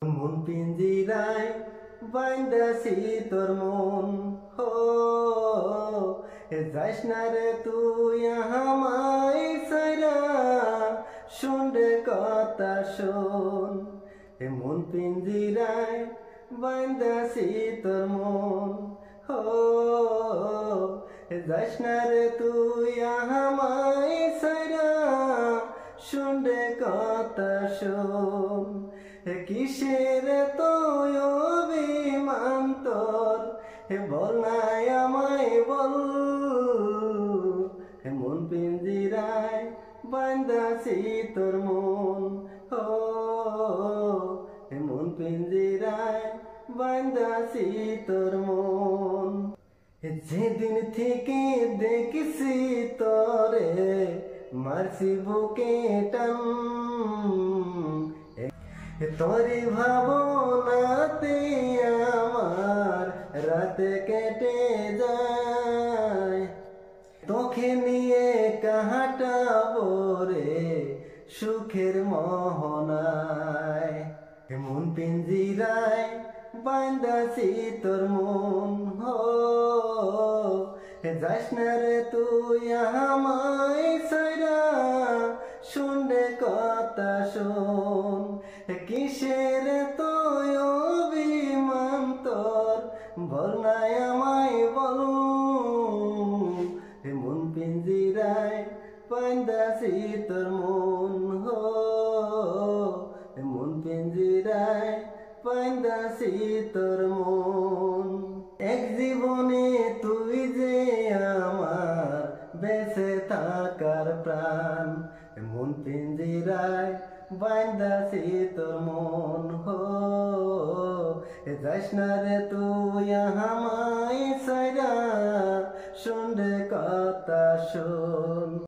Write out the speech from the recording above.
মন পিঞ্জিরায় বাইন্দাছি তোর মন হো যাইস না রে তুই আমায় সাইরা শুন রে কথা শোন মন পিঞ্জিরায় বাইন্দাছি তোর মন হো যাইস না রে তুই আমায় সাইরা শুন রে কথা শোন কিসের তোর অভিমান তোর বল নাই আমায় বল মন পিঞ্জিরায় বান্দাছি তোর মন হো মন পিঞ্জিরায় বান্দাছি তোর মন যেদিন থেকে দেখছি তোরে মারছি বুকে টান তোরি ভাবনাতে আমার রাত কেটে যায় তোকে নিয়ে কাটাবো রে সুখের মোহনায় মন পিঞ্জিরায় বান্দাছি তোর মন হো যাস না রে তুই আমায় সাইরা শুন রে কথা শোন কিসের তোর অভিমান তোর বল নাই আমায় বল মন পিঞ্জিরায় বান্দাছি তোর মন হো মন পিঞ্জিরায় বান্দাছি তোর মন এক জীবনে তুই যে আমার বেঁচে থাকার প্রাণ মন পিঞ্জিরায় বান্দাছি তোর মন হো যাইস না রে তুই আমায় সাইরা শুন রে কথা শোন।